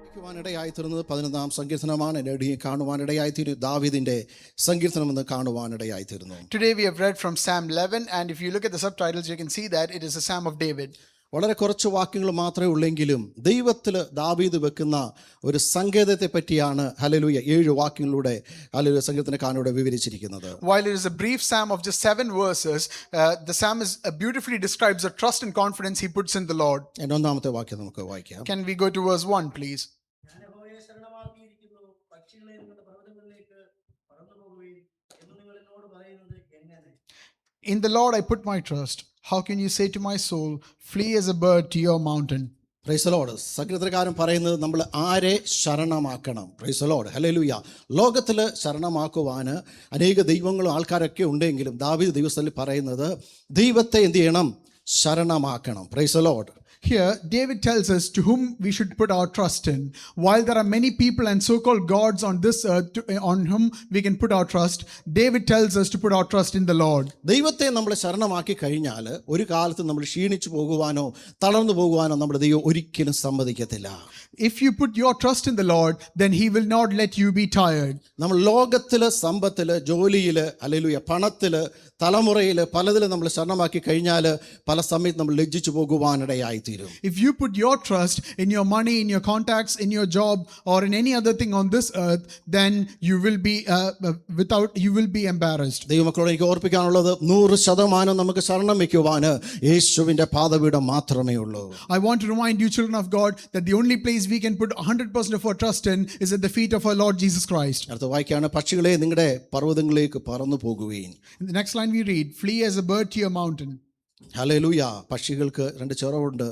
ായിത്തീരുന്നത് 11-ാം സങ്കീർത്തനമാണ്. കാണുവാനിടയായിത്തീരും ദാവീദിന്റെ സങ്കീർത്തനമെന്ന് കാണുവാനിടയായിത്തീരുന്നു. Today we have read from Psalm 11, and if you look at the subtitles you can see that it is a Psalm of David. വളരെ കുറച്ച് വാക്യങ്ങൾ മാത്രമേ ഉള്ളെങ്കിലും ദൈവത്തിൽ ദാവീദ് വെക്കുന്ന ഒരു സങ്കേതത്തെ പറ്റിയാണ് ഹല്ലേലൂയ 7 വാക്യങ്ങളിലൂടെ ഹല്ലേലൂയ സങ്കീർത്തനക്കാരനോട് വിവരിച്ചിരിക്കുന്നത്. While it is a brief psalm of just 7 verses, the psalmist beautifully describes the trust and confidence he puts in the Lord. എൻ്റെ ഒന്നാമത്തെ വാക്യം നമുക്ക് വായിക്കാം. Can we go to verse 1 please? In the Lord I put my trust. How can you say to my soul, flee as a bird to your mountain? Praise the lord. സങ്കീർത്തനക്കാരൻ പറയുന്നത് നമ്മൾ ആരെ ശരണമാക്കണം. Praise the lord. ഹല്ലേലൂയ. ലോകത്തിൽ ശരണമാക്കുവാൻ അനേക ദൈവങ്ങളും ആൾക്കാരൊക്കെ ഉണ്ടെങ്കിലും ദാവീദ് ദൈവസ്ഥലിൽ പറയുന്നത് ദൈവത്തെ എന്ത് ചെയ്യണം? ശരണമാക്കണം. Praise the lord. Here, David tells us to whom we should put our trust in. While there are many people and so-called gods on this earth on whom we can put our trust, David tells us to put our trust in the Lord. ദൈവത്തെ നമ്മൾ ശരണമാക്കി കഴിഞ്ഞാൽ ഒരു കാലത്ത് നമ്മൾ ക്ഷീണിച്ചു പോകുവാനോ തളർന്നു പോകുവാനോ നമ്മുടെ ദൈവം ഒരിക്കലും സമ്മതിക്കത്തില്ല. If you put your trust in the Lord, then He will not let you be tired. നമ്മൾ ലോകത്തിൽ, സമ്പത്തിൽ, ജോലിയിൽ, ഹല്ലേലൂയ, പണത്തിൽ, തലമുറയിൽ പലതിലും നമ്മൾ ശരണമാക്കി കഴിഞ്ഞാൽ പല സമയത്ത് നമ്മൾ ലജ്ജിച്ചു പോകുവാനിടയായിത്തീരും. If you put your trust in your money, in your contacts, in your job, or in any other thing on this earth, then you will be embarrassed. ദൈവമക്കളോട് എനിക്ക് ഓർപ്പിക്കാനുള്ളത് 100% നമുക്ക് ശരണം വയ്ക്കുവാൻ യേശുവിന്റെ പാദപീഠം മാത്രമേ ഉള്ളൂ. I want to remind you, children of God, that the only place we can put 100% of our trust in is at the feet of our Lord Jesus Christ. അടുത്ത വാക്യാണ്, പക്ഷികളെ നിങ്ങളുടെ പർവ്വതങ്ങളിലേക്ക് പറന്നു പോകുകയും. In the next line we read, flee as a bird to your mountain. Hallelujah. പക്ഷികൾക്ക് 2 ചിറകുണ്ട്.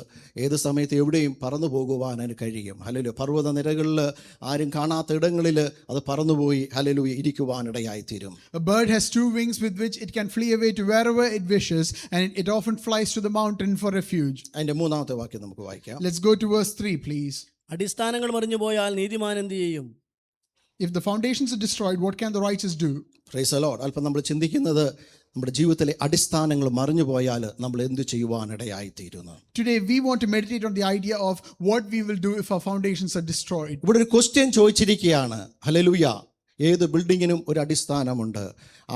ഏത് സമയത്ത് എവിടെയും പറന്നു പോകുവാൻ അതിന് കഴിയും. ഹല്ലേലൂയ. പർവ്വത നിരകളിൽ ആരും കാണാത്ത ഇടങ്ങളിൽ അത് പറന്നുപോയി hallelujah ഇരിക്കുവാനിടയായിത്തീരും. A bird has 2 wings with which it can flee away to wherever it wishes, and it often flies to the mountain for refuge. അതിന്റെ 3-ാമത്തെ വാക്യം നമുക്ക് വായിക്കാം. Let's go to verse 3 please. അടിസ്ഥാനങ്ങൾ മറിഞ്ഞു പോയാൽ നീതിമാൻ എന്ത് ചെയ്യും? If the foundations are destroyed, what can the righteous do? Price the Lord. അല്പം നമ്മൾ ചിന്തിക്കുന്നത് നമ്മുടെ ജീവിതത്തിലെ അടിസ്ഥാനങ്ങൾ മറിഞ്ഞു പോയാൽ നമ്മൾ എന്ത് ചെയ്യുവാനിടയായിത്തീരുന്നു. Today we want to meditate on the idea of what we will do if our foundations are destroyed. ഇവിടെ ഒരു ക്വസ്റ്റ്യൻ ചോദിച്ചിരിക്കുകയാണ്. ഹല്ലേലൂയ. ഏത് ബിൽഡിങ്ങിനും ഒരു അടിസ്ഥാനമുണ്ട്.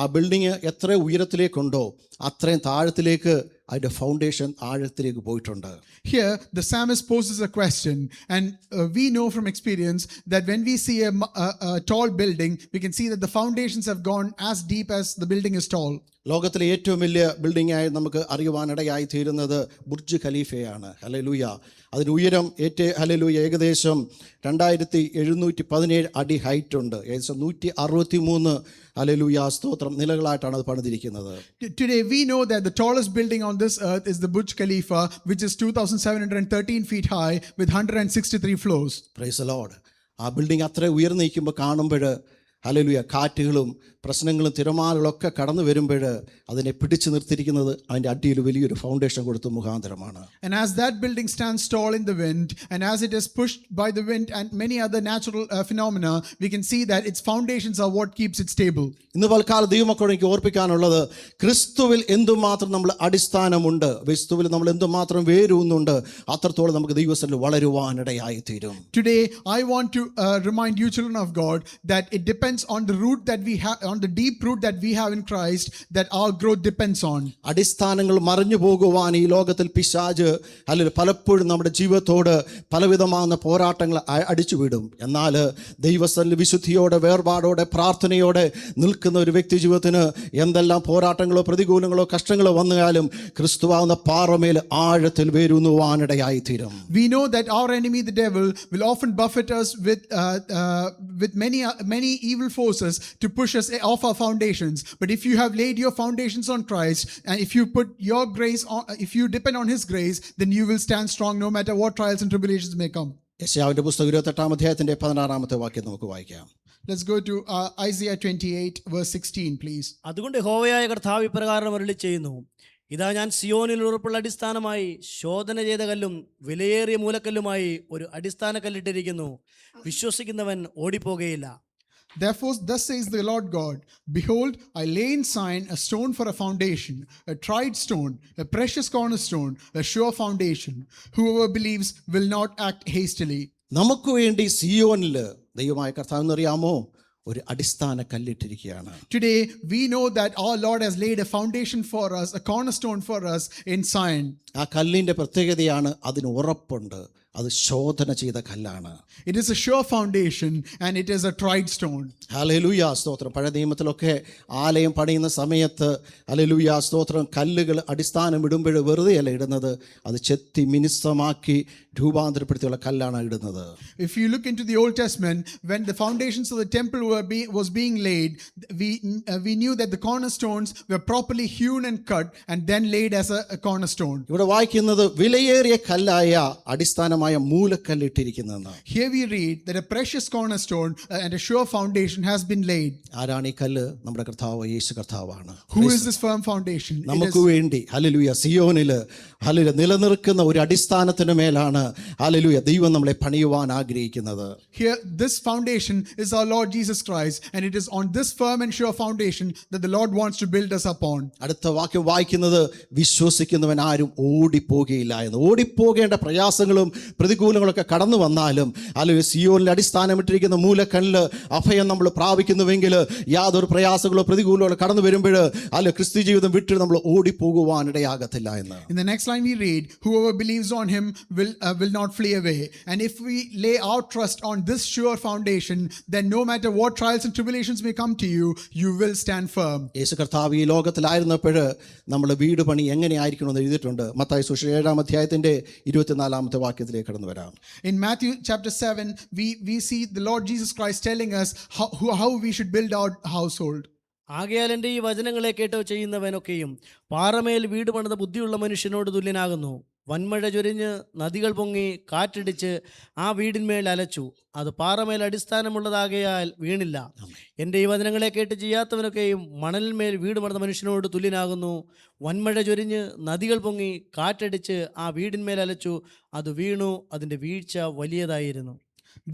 ആ ബിൽഡിങ് എത്ര ഉയരത്തിലേക്കുണ്ടോ അത്രയും താഴത്തിലേക്ക് അതിൻ്റെ ഫൗണ്ടേഷൻ ആഴത്തിലേക്ക് പോയിട്ടുണ്ട്. Here the psalmist poses a question, and we know from experience that when we see a tall building, we can see that the foundations have gone as deep as the building is tall. ലോകത്തിലെ ഏറ്റവും വലിയ ബിൽഡിങ്ങായി നമുക്ക് അറിയുവാനിടയായി തീരുന്നത് Burj ഖലീഫയാണ്. Hallelujah. അതിന് ഉയരം hallelujah ഏകദേശം 2717 അടി height ഉണ്ട്. ഏകദേശം 163 ഹല്ലേലൂയ സ്തോത്രം നിലകളായിട്ടാണ് അത് പണിതിരിക്കുന്നത്. Today we know that the tallest building on this earth is the Burj Khalifa, which is 2713 feet high with 163 floors. Praise the Lord. ആ ബിൽഡിംഗ് അത്ര ഉയർന്നു നിൽക്കുമ്പോൾ കാണുമ്പോൾ ഹല്ലേലൂയ കാറ്റുകളും പ്രശ്നങ്ങളും തിരമാലകളൊക്കെ കടന്നു വരുമ്പോൾ അതിനെ പിടിച്ചു നിർത്തിയിരിക്കുന്നത് അതിൻ്റെ അടിയിൽ വലിയൊരു ഫൗണ്ടേഷൻ കൊടുത്ത മുഖാന്തരമാണ്. And as that building stands tall in the wind, and as it is pushed by the wind and many other natural phenomena, we can see that its foundations are what keeps it stable. ഇന്ന് പൽക്കാലം ദൈവമക്കളോട് എനിക്ക് ഓർപ്പിക്കാനുള്ളത്, ക്രിസ്തുവിൽ എന്തുമാത്രം നമ്മൾ അടിസ്ഥാനമുണ്ട്, ക്രിസ്തുവിൽ നമ്മൾ എന്തുമാത്രം വേരൂന്നുണ്ട്, അത്രത്തോളം നമുക്ക് ദൈവസന്നിധിയിൽ വളരുവാനിടയായി തീരും. Today I want to remind you, children of God, that it depends on the root that we have, on the deep root that we have in Christ, that our growth depends on. അടിസ്ഥാനങ്ങൾ മറിഞ്ഞു പോകുവാൻ ഈ ലോകത്തിൽ പിശാച് അല്ലെങ്കിൽ പലപ്പോഴും നമ്മുടെ ജീവിതത്തോട് പലവിധമാകുന്ന പോരാട്ടങ്ങൾ അടിച്ചുവിടും. എന്നാൽ ദൈവസന്നിധിയിൽ വിശുദ്ധിയോടെ വേർപാടോടെ പ്രാർത്ഥനയോടെ നിൽക്കുന്ന ഒരു വ്യക്തി ജീവിതത്തിന് എന്തെല്ലാം പോരാട്ടങ്ങളോ പ്രതികൂലങ്ങളോ കഷ്ടങ്ങളോ വന്നാലും ക്രിസ്തുവാകുന്ന പാറമേൽ ആഴത്തിൽ വേരൂന്നുവാനിടയായി തീരും. We know that our enemy, the devil, will often buffet us with many evil forces to push us off our foundations. But if you have laid your foundations on Christ, and if you put your grace on, if you depend on His grace, then you will stand strong no matter what trials and tribulations may come. യെശയ്യാവിന്റെ പുസ്തകം 28-ാം അധ്യായത്തിന്റെ 16-ാമത്തെ വാക്യം നമുക്ക് വായിക്കാം. Let's go to Isaiah 28 verse 16 please. അതുകൊണ്ട് യഹോവയായ കർത്താവ് ഇപ്രകാരം അരുളിച്ചെയ്യുന്നു, ഇതാ ഞാൻ സിയോനിൽ ഉറപ്പുള്ള അടിസ്ഥാനമായി ശോധന ചെയ്ത കല്ലും വിലയേറിയ മൂലക്കല്ലുമായി ഒരു അടിസ്ഥാന കല്ലിട്ടിരിക്കുന്നു, വിശ്വസിക്കുന്നവൻ ഓടിപ്പോകുകയില്ല. Therefore, thus says the Lord God, behold, I lay in Zion a stone for a foundation, a tried stone, a precious cornerstone, a sure foundation. Whoever believes will not act hastily. നമുക്ക് വേണ്ടി സിയോനിൽ ദൈവമായ കർത്താവ് എന്നറിയാമോ ഒരു അടിസ്ഥാന കല്ലിട്ടിരിക്കുകയാണ്. Today, we know that our Lord has laid a foundation for us, a cornerstone for us in Zion. ആ കല്ലിൻ്റെ പ്രത്യേകതയാണ് അതിന് ഉറപ്പുണ്ട്, അത് ശോധന ചെയ്ത കല്ലാണ്. It is a sure foundation and it is a tried stone. Hallelujah സ്തോത്രം. പഴയ നിയമത്തിലൊക്കെ ആലയം പണിയുന്ന സമയത്ത് ഹല്ലേലൂയ സ്തോത്രം കല്ലുകൾ അടിസ്ഥാനം ഇടുമ്പോൾ വെറുതെയല്ല ഇടുന്നത്, അത് ചെത്തി മിനുസമാക്കി രൂപാന്തരപ്പെടുത്തിയുള്ള കല്ലാണ് ഇടുന്നത്. If you look into the Old Testament, when the foundations of the temple was being laid, we knew that the cornerstones were properly hewn and cut and then laid as a cornerstone. ഇവിടെ വായിക്കുന്നത് വിലയേറിയ കല്ലായ അടിസ്ഥാനമായ മൂലക്കല്ലിട്ടിരിക്കുന്നതെന്ന്. Here we read that a precious cornerstone and a sure foundation has been laid. ആരാണ് ഈ കല്ല്? നമ്മുടെ കർത്താവ് യേശു കർത്താവാണ്. Who is this firm foundation? നമുക്ക് വേണ്ടി ഹല്ലേലൂയ സിയോനില് ഹല്ലേലൂയ നിലനിൽക്കുന്ന ഒരു അടിസ്ഥാനത്തിന് മേലാണ് ഹല്ലേലൂയ ദൈവം നമ്മളെ പണിയുവാൻ ആഗ്രഹിക്കുന്നത്. Here, this foundation is our Lord Jesus Christ, and it is on this firm and sure foundation that the Lord wants to build us upon. അടുത്ത വാക്യം വായിക്കുന്നത് വിശ്വസിക്കുന്നവൻ ആരും ഓടിപ്പോകുകയില്ല എന്ന്. ഓടിപ്പോകേണ്ട പ്രയാസങ്ങളും പ്രതികൂലങ്ങളൊക്കെ കടന്നു വന്നാലും അല്ലെങ്കിൽ സിയോനിൽ അടിസ്ഥാനമിട്ടിരിക്കുന്ന മൂലക്കല്ല് അഭയം നമ്മൾ പ്രാപിക്കുന്നുവെങ്കിൽ യാതൊരു പ്രയാസങ്ങളോ പ്രതികൂലങ്ങളോ കടന്നു വരുമ്പോൾ അല്ല ക്രിസ്തു ജീവിതം വിട്ട് നമ്മൾ ഓടിപ്പോകുവാനിടയാകത്തില്ല എന്ന്. In the next line we read, whoever believes on him will not flee away. And if we lay our trust on this sure foundation, then no matter what trials and tribulations may come to you, you will stand firm. യേശു കർത്താവ് ഈ ലോകത്തിലായിരുന്നപ്പോൾ നമ്മൾ വീട് പണി എങ്ങനെയായിരിക്കണമെന്ന് എഴുതിയിട്ടുണ്ട്. മത്തായി സുവിശേഷം 7-ാം അധ്യായത്തിന്റെ 24-ാമത്തെ വാക്യത്തിലേക്ക് കടന്നു വരാം. In Matthew chapter 7, we see the Lord Jesus Christ telling us how we should build our household. ആകയാൽ എൻ്റെ ഈ വചനങ്ങളെ കേട്ടോ ചെയ്യുന്നവനൊക്കെയും പാറമേൽ വീട് പണിത ബുദ്ധിയുള്ള മനുഷ്യനോട് തുല്യനാകുന്നു. വൻമഴ ചൊരിഞ്ഞ് നദികൾ പൊങ്ങി കാറ്റടിച്ച് ആ വീടിന്മേൽ അലച്ചു, അത് പാറമേൽ അടിസ്ഥാനമുള്ളതാകയാൽ വീണില്ല. എൻ്റെ ഈ വചനങ്ങളെ കേട്ട് ചെയ്യാത്തവനൊക്കെയും മണലിന്മേൽ വീട് പണിത മനുഷ്യനോട് തുല്യനാകുന്നു. വൻമഴ ചൊരിഞ്ഞ് നദികൾ പൊങ്ങി കാറ്റടിച്ച് ആ വീടിന്മേൽ അലച്ചു, അത് വീണു, അതിൻ്റെ വീഴ്ച വലിയതായിരുന്നു.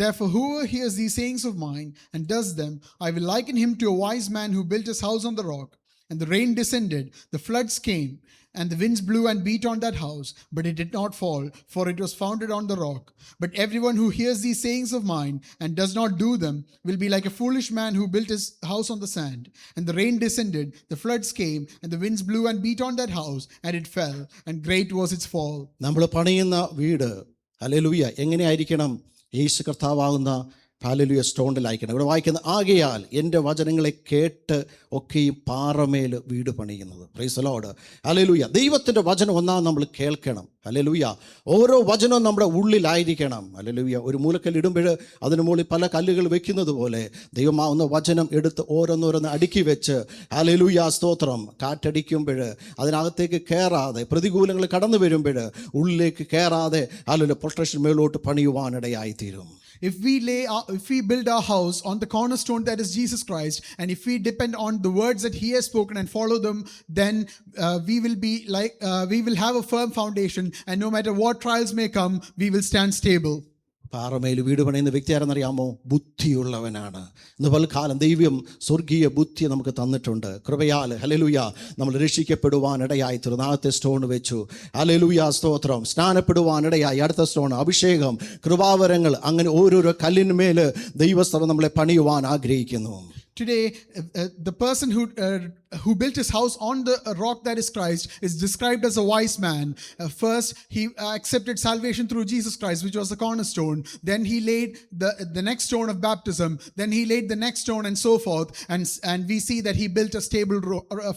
Therefore, whoever hears these sayings of mine and does them, I will liken him to a wise man who built his house on the rock. And the rain descended, the floods came, and the winds blew and beat on that house, but it did not fall, for it was founded on the rock. But everyone who hears these sayings of mine and does not do them will be like a foolish man who built his house on the sand. And the rain descended, the floods came, and the winds blew and beat on that house, and it fell, and great was its fall. നമ്മൾ പണിയുന്ന വീട് hallelujah എങ്ങനെയായിരിക്കണം? യേശു കർത്താവാകുന്ന hallelujah സ്റ്റോണിലായിരിക്കണം. ഇവിടെ വായിക്കുന്നത് ആകയാൽ എൻ്റെ വചനങ്ങളെ കേട്ട് ഒക്കെയും പാറമേൽ വീട് പണിയുന്നത്. Price the lord. ഹല്ലേലൂയ. ദൈവത്തിൻ്റെ വചനം ഒന്നാം നമ്മൾ കേൾക്കണം. ഹല്ലേലൂയ. ഓരോ വചനവും നമ്മുടെ ഉള്ളിലായിരിക്കണം. ഹല്ലേലൂയ. ഒരു മൂലക്കല്ലിടുമ്പോൾ അതിന് മുകളിൽ പല കല്ലുകൾ വെക്കുന്നത് പോലെ ദൈവമാവുന്ന വചനം എടുത്ത് ഓരോന്നോരോന്ന് അടുക്കി വെച്ച് ഹല്ലേലൂയ സ്തോത്രം കാറ്റടിക്കുമ്പോൾ അതിനകത്തേക്ക് കയറാതെ പ്രതികൂലങ്ങൾ കടന്നു വരുമ്പോൾ ഉള്ളിലേക്ക് കയറാതെ ഹല്ലേലൂയ പ്രൊട്ടക്ഷൻ മേലോട്ട് പണിയുവാനിടയായിത്തീരും. If we build our house on the cornerstone that is Jesus Christ, and if we depend on the words that He has spoken and follow them, then we will have a firm foundation, and no matter what trials may come, we will stand stable. പാറമേൽ വീട് പണിയുന്ന വ്യക്തി ആരെന്നറിയാമോ? ബുദ്ധിയുള്ളവനാണ്. ഇന്ന് പൽക്കാലം ദൈവം സ്വർഗീയ ബുദ്ധി നമുക്ക് തന്നിട്ടുണ്ട്. കൃപയാൽ ഹല്ലേലൂയ നമ്മൾ രക്ഷിക്കപ്പെടുവാനിടയായി തീർന്നാമത്തെ സ്റ്റോൺ വെച്ചു. ഹല്ലേലൂയ സ്തോത്രം. സ്നാനപ്പെടുവാനിടയായി അടുത്ത സ്റ്റോൺ അഭിഷേകം, കൃപാവരങ്ങൾ, അങ്ങനെ ഓരോരോ കല്ലിന്മേൽ ദൈവസ്ഥലം നമ്മളെ പണിയുവാൻ ആഗ്രഹിക്കുന്നു. Today, the person who built his house on the rock that is Christ is described as a wise man. First, he accepted salvation through Jesus Christ, which was the cornerstone. Then he laid the next stone of baptism. Then he laid the next stone, and so forth. And we see that he built a stable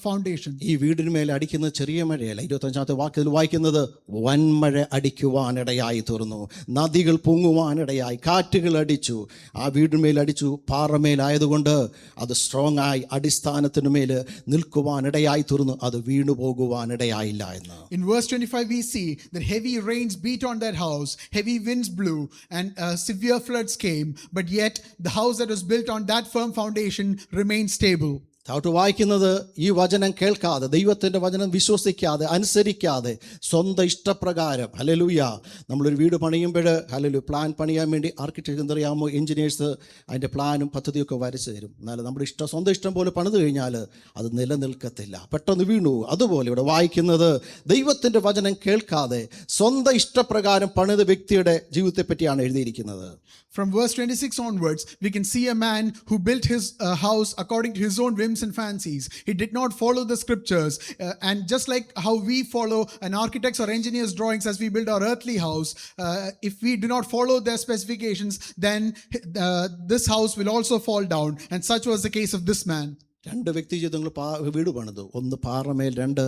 foundation. ഈ വീടിന്മേൽ അടിക്കുന്നത് ചെറിയ മഴയല്ല. 25-ാമത്തെ വാക്യത്തിൽ വായിക്കുന്നത് വൻമഴ അടിക്കുവാനിടയായി തീർന്നു, നദികൾ പൊങ്ങുവാനിടയായി, കാറ്റുകൾ അടിച്ചു, ആ വീടിന്മേൽ അടിച്ചു. പാറമേലായതുകൊണ്ട് അത് സ്ട്രോങ് ആയി അടിസ്ഥാനത്തിനുമേൽ നിൽക്കുവാനിടയായി തീർന്നു, അത് വീണു പോകുവാനിടയായില്ല എന്ന്. In verse 25 we see that heavy rains beat on that house, heavy winds blew, and severe floods came, but yet the house that was built on that firm foundation remained stable. താഴോട്ട് വായിക്കുന്നത്, ഈ വചനം കേൾക്കാതെ, ദൈവത്തിൻ്റെ വചനം വിശ്വസിക്കാതെ, അനുസരിക്കാതെ, സ്വന്തം ഇഷ്ടപ്രകാരം, ഹല്ലേലൂയ, നമ്മളൊരു വീട് പണിയുമ്പോൾ പ്ലാൻ പണിയാൻ വേണ്ടി ആർക്കിടെക്ട് എന്തറിയാമോ, എഞ്ചിനീയേഴ്സ് അതിൻ്റെ പ്ലാനും പദ്ധതിയൊക്കെ വരച്ച് തരും. എന്നാൽ നമ്മുടെ സ്വന്തം ഇഷ്ടം പോലെ പണിത് കഴിഞ്ഞാൽ അത് നിലനിൽക്കത്തില്ല, പെട്ടെന്ന് വീണു. അതുപോലെ ഇവിടെ വായിക്കുന്നത്, ദൈവത്തിൻ്റെ വചനം കേൾക്കാതെ സ്വന്തം ഇഷ്ടപ്രകാരം പണിത വ്യക്തിയുടെ ജീവിതത്തെ പറ്റിയാണ് എഴുതിയിരിക്കുന്നത്. From verse 26 onwards, we can see a man who built his house according to his own whims and fancies. He did not follow the scriptures. And just like how we follow an architect's or engineer's drawings as we build our earthly house, if we do not follow their specifications, then this house will also fall down. And such was the case of this man. രണ്ട് വ്യക്തി ജീവിതങ്ങൾ വീട് പണിതു, ഒന്ന് പാറമേൽ, രണ്ട്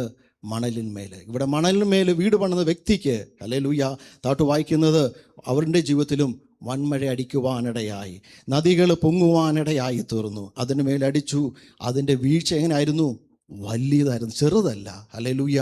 മണലിന്മേൽ. ഇവിടെ മണലിന്മേൽ വീട് പണിത വ്യക്തിക്ക്, ഹല്ലേലൂയ, താട്ട് വായിക്കുന്നത്, അവരുടെ ജീവിതത്തിലും വൻമഴ അടിക്കുവാനിടയായി, നദികൾ പൊങ്ങുവാനിടയായി തീർന്നു. അതിന് മേലടിച്ചു. അതിൻ്റെ വീഴ്ച എങ്ങനെയായിരുന്നു? വലിയതായിരുന്നു, ചെറുതല്ല. ഹല്ലേലൂയ.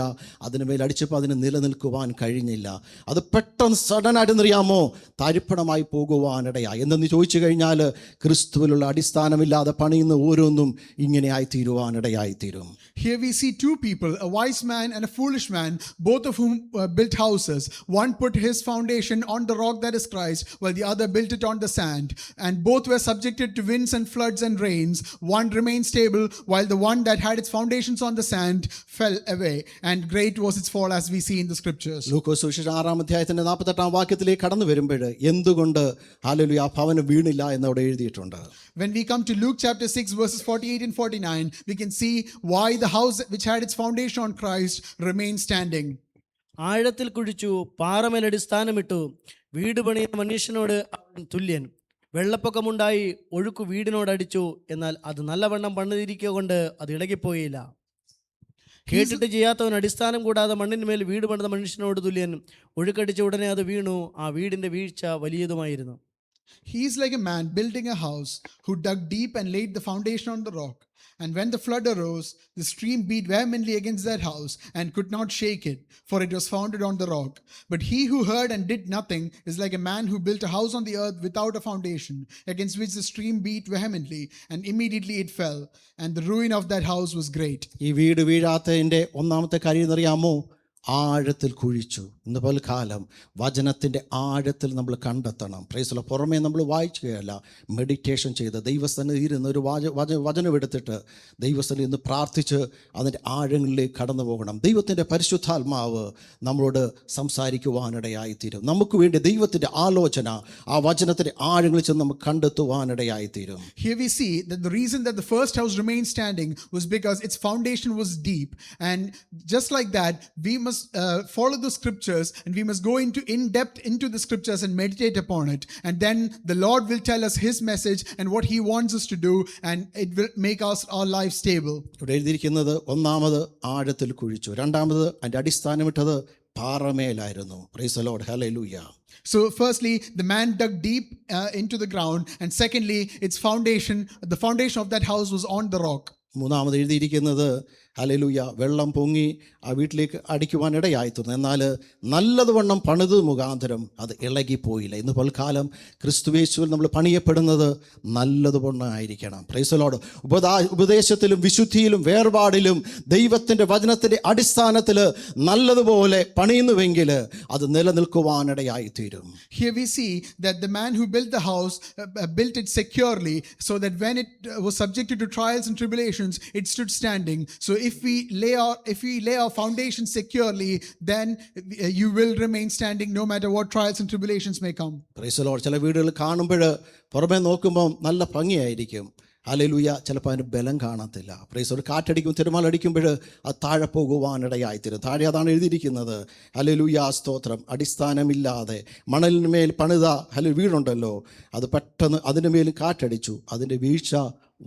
അതിന് മേലടിച്ചപ്പോൾ അതിന് നിലനിൽക്കുവാൻ കഴിഞ്ഞില്ല. അത് പെട്ടെന്ന് സഡനായിട്ടെന്നറിയാമോ, തരിപ്പണമായി പോകുവാനിടയായി. എന്തെന്ന് ചോദിച്ചു കഴിഞ്ഞാൽ, ക്രിസ്തുവിലുള്ള അടിസ്ഥാനമില്ലാതെ പണിയുന്ന ഓരോന്നും ഇങ്ങനെയായി തീരുവാനിടയായി തീരും. Here we see two people, a wise man and a foolish man, both of whom built houses. One put his foundation on the rock that is Christ, while the other built it on the sand. And both were subjected to winds and floods and rains. One remained stable, while the one that had its foundations on the sand fell away. And great was its fall, as we see in the scriptures. ലൂക്കോസ് സുവിശേഷം 6-ാം അധ്യായത്തിന്റെ 48-ാം വാക്യത്തിലേക്ക് കടന്നു വരുമ്പോൾ, എന്തുകൊണ്ട് hallelujah ആ ഭവനം വീണില്ല എന്ന് അവിടെ എഴുതിയിട്ടുണ്ട്. When we come to Luke chapter 6 verses 48 and 49, we can see why the house which had its foundation on Christ remained standing. ആഴത്തിൽ കുഴിച്ചു, പാറമേൽ അടിസ്ഥാനമിട്ടു, വീട് പണിയുന്ന മനുഷ്യനോട് അവൻ തുല്യൻ. വെള്ളപ്പൊക്കമുണ്ടായി, ഒഴുക്ക് വീടിനോടടിച്ചു, എന്നാൽ അത് നല്ലവണ്ണം പണിതിരിക്കുക കൊണ്ട് അത് ഇളകിപ്പോയില്ല. കേട്ടിട്ട് ചെയ്യാത്തവൻ അടിസ്ഥാനം കൂടാതെ മണ്ണിന്മേൽ വീട് പണിത മനുഷ്യനോട് തുല്യൻ. ഒഴുക്കടിച്ച ഉടനെ അത് വീണു, ആ വീടിന്റെ വീഴ്ച വലിയതുമായിരുന്നു. He is like a man building a house who dug deep and laid the foundation on the rock. And when the flood arose, the stream beat vehemently against that house and could not shake it, for it was founded on the rock. But he who heard and did nothing is like a man who built a house on the earth without a foundation, against which the stream beat vehemently, and immediately it fell. And the ruin of that house was great. ഈ വീട് വീഴാത്തതിൻ്റെ ഒന്നാമത്തെ കാര്യം എന്നറിയാമോ? ആഴത്തിൽ കുഴിച്ചു. ഇന്ന് പൽക്കാലം വചനത്തിൻ്റെ ആഴത്തിൽ നമ്മൾ കണ്ടെത്തണം. Praise Lord. പുറമേ നമ്മൾ വായിക്കുകയല്ല, മെഡിറ്റേഷൻ ചെയ്ത് ദൈവസന്നിധിയിൽ ഇരുന്ന് ഒരു വചനം എടുത്തിട്ട് ദൈവസന്നിധിയിൽ നിന്ന് പ്രാർത്ഥിച്ച് അതിൻ്റെ ആഴങ്ങളിലേക്ക് കടന്നു പോകണം. ദൈവത്തിൻ്റെ പരിശുദ്ധാത്മാവ് നമ്മളോട് സംസാരിക്കുവാനിടയായിത്തീരും. നമുക്ക് വേണ്ടി ദൈവത്തിൻ്റെ ആലോചന ആ വചനത്തിൻ്റെ ആഴങ്ങളിൽ ചെന്ന് നമുക്ക് കണ്ടെത്തുവാനിടയായിത്തീരും. Here we see that the reason that the first house remained standing was because its foundation was deep. And just like that, we must follow the scriptures, and we must go in depth into the scriptures and meditate upon it. And then the Lord will tell us his message and what he wants us to do, and it will make our life stable. ഇവിടെ എഴുതിയിരിക്കുന്നത്, ഒന്നാമത് ആഴത്തിൽ കുഴിച്ചു, രണ്ടാമത് അതിൻ്റെ അടിസ്ഥാനമിട്ടത് പാറമേലായിരുന്നു. Praise the lord. Hallelujah. So firstly, the man dug deep into the ground, and secondly, the foundation of that house was on the rock. മൂന്നാമത് എഴുതിയിരിക്കുന്നത്, ഹല്ലേലൂയ, വെള്ളം പൊങ്ങി ആ വീട്ടിലേക്ക് അടിക്കുവാനിടയായിത്തീർന്നു. എന്നാൽ നല്ലതുവണ്ണം പണിത് മുഖാന്തരം അത് ഇളകിപ്പോയില്ല. ഇന്ന് പൽക്കാലം ക്രിസ്തുയേശുവിൽ നമ്മൾ പണിയപ്പെടുന്നത് നല്ലതുവണ്ണമായിരിക്കണം. Praise the lord. ഉപദേശത്തിലും വിശുദ്ധിയിലും വേർപാടിലും ദൈവത്തിൻ്റെ വചനത്തിൻ്റെ അടിസ്ഥാനത്തിൽ നല്ലതുപോലെ പണിയുന്നുവെങ്കിൽ അത് നിലനിൽക്കുവാനിടയായിത്തീരും. Here we see that the man who built the house built it securely, so that when it was subjected to trials and tribulations, it stood standing. So if we lay our foundation securely, then you will remain standing no matter what trials and tribulations may come. Price the Lord. ചില വീടുകൾ കാണുമ്പോൾ പുറമേ നോക്കുമ്പോൾ നല്ല ഭംഗിയായിരിക്കും. Hallelujah. ചിലപ്പോൾ അതിന് ബലം കാണത്തില്ല. Praise the lord. കാറ്റടിക്കും, തിരമാലടിക്കുമ്പോൾ അത് താഴെ പോകുവാനിടയായിത്തീരും. താഴെ അതാണ് എഴുതിയിരിക്കുന്നത്. ഹല്ലേലൂയ, സ്തോത്രം. അടിസ്ഥാനമില്ലാതെ മണലിന്മേൽ പണിത വീടുണ്ടല്ലോ, അത് പെട്ടെന്ന് അതിന് മേൽ കാറ്റടിച്ചു, അതിൻ്റെ വീഴ്ച